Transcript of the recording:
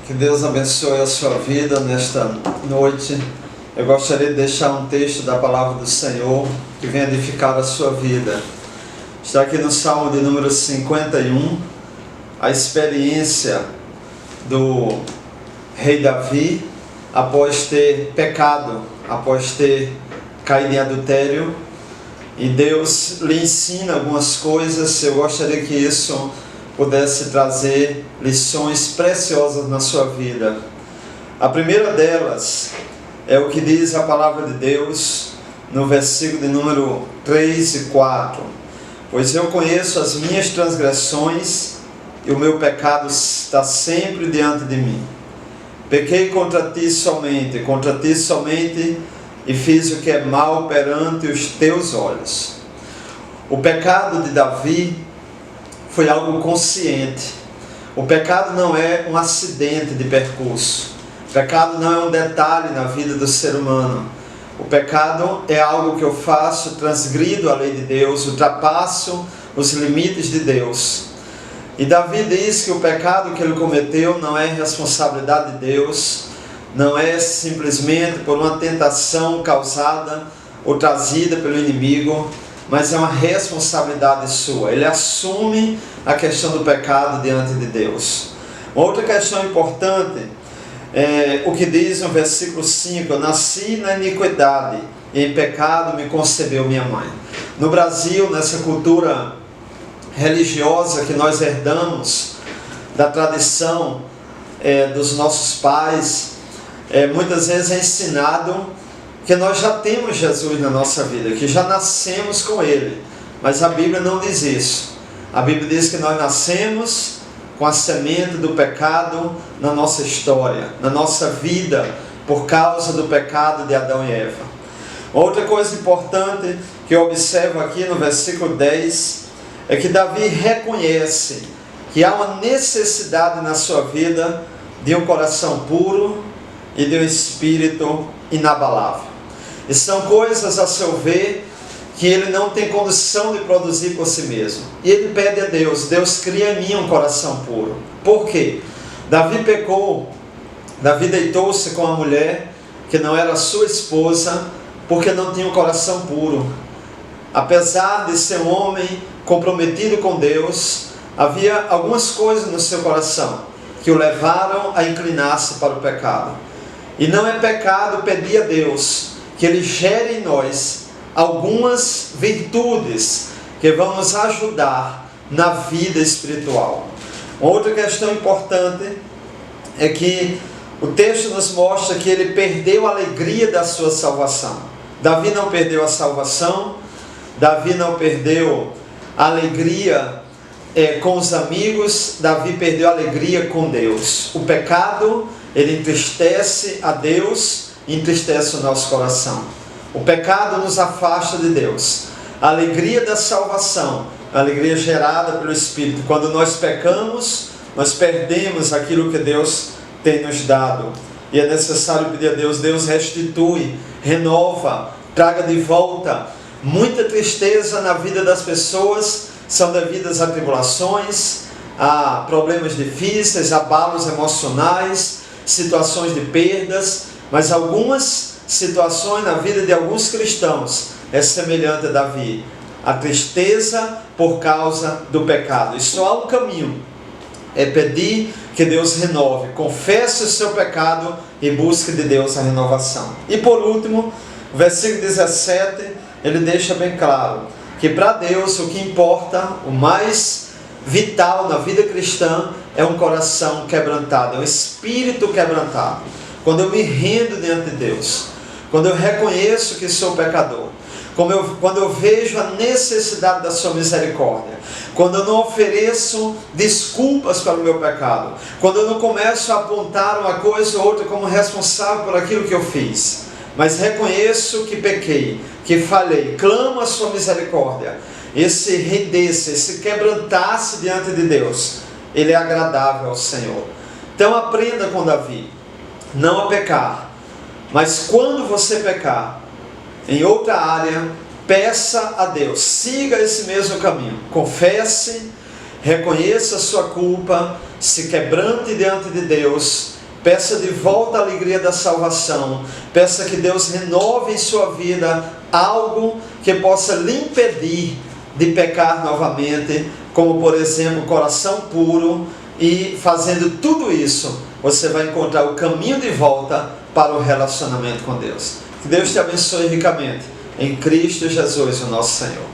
Que Deus abençoe a sua vida nesta noite. Eu gostaria de deixar um texto da palavra do Senhor que venha edificar a sua vida. Está aqui no Salmo de número 51, a experiência do rei Davi após ter pecado, após ter caído em adultério, e Deus lhe ensina algumas coisas. Eu gostaria que isso pudesse trazer lições preciosas na sua vida. A primeira delas é o que diz a palavra de Deus no versículo de número 3 e 4. Pois eu conheço as minhas transgressões e o meu pecado está sempre diante de mim. Pequei contra ti somente, e fiz o que é mal perante os teus olhos. O pecado de Davi foi algo consciente. O pecado não é um acidente de percurso. O pecado não é um detalhe na vida do ser humano. O pecado é algo que eu faço, transgrido a lei de Deus, ultrapasso os limites de Deus. E Davi diz que o pecado que ele cometeu não é responsabilidade de Deus, não é simplesmente por uma tentação causada ou trazida pelo inimigo, mas é uma responsabilidade sua. Ele assume a questão do pecado diante de Deus. Uma outra questão importante é o que diz no versículo 5: eu nasci na iniquidade e em pecado me concebeu minha mãe. No Brasil, nessa cultura religiosa que nós herdamos da tradição dos nossos pais, muitas vezes é ensinado que nós já temos Jesus na nossa vida, que já nascemos com Ele. Mas a Bíblia não diz isso. A Bíblia diz que nós nascemos com a semente do pecado na nossa história, na nossa vida, por causa do pecado de Adão e Eva. Outra coisa importante que eu observo aqui no versículo 10 é que Davi reconhece que há uma necessidade na sua vida de um coração puro e de um espírito inabalável. E são coisas, a seu ver, que ele não tem condição de produzir por si mesmo. E ele pede a Deus: Deus, cria em mim um coração puro. Por quê? Davi pecou, Davi deitou-se com a mulher que não era sua esposa, porque não tinha um coração puro. Apesar de ser um homem comprometido com Deus, havia algumas coisas no seu coração que o levaram a inclinar-se para o pecado. E não é pecado pedir a Deus que Ele gere em nós algumas virtudes que vão nos ajudar na vida espiritual. Uma outra questão importante é que o texto nos mostra que ele perdeu a alegria da sua salvação. Davi não perdeu a salvação, Davi não perdeu a alegria com os amigos, Davi perdeu a alegria com Deus. O pecado, ele entristece a Deus, entristece o nosso coração. O pecado nos afasta de Deus. A alegria da salvação, a alegria gerada pelo Espírito. Quando nós pecamos, nós perdemos aquilo que Deus tem nos dado. E é necessário pedir a Deus: Deus, restitui, renova, traga de volta. Muita tristeza na vida das pessoas são devidas a tribulações, a problemas difíceis, abalos emocionais, situações de perdas, mas algumas situações na vida de alguns cristãos é semelhante a Davi, a tristeza por causa do pecado. E só há um caminho, é pedir que Deus renove, confesse o seu pecado e busque de Deus a renovação. E por último, o versículo 17, ele deixa bem claro que para Deus o que importa, o mais vital na vida cristã, é um coração quebrantado, é um espírito quebrantado. Quando eu me rendo diante de Deus, quando eu reconheço que sou pecador, quando eu vejo a necessidade da sua misericórdia, quando eu não ofereço desculpas pelo meu pecado, quando eu não começo a apontar uma coisa ou outra como responsável por aquilo que eu fiz, mas reconheço que pequei, que falhei, clamo a sua misericórdia, esse rendesse, esse quebrantar-se diante de Deus, ele é agradável ao Senhor. Então aprenda com Davi, não a pecar, mas quando você pecar em outra área, peça a Deus, siga esse mesmo caminho, confesse, reconheça a sua culpa, se quebrante diante de Deus, peça de volta a alegria da salvação, peça que Deus renove em sua vida algo que possa lhe impedir de pecar novamente, como por exemplo, coração puro, e fazendo tudo isso, você vai encontrar o caminho de volta para o relacionamento com Deus. Que Deus te abençoe ricamente, em Cristo Jesus, o nosso Senhor.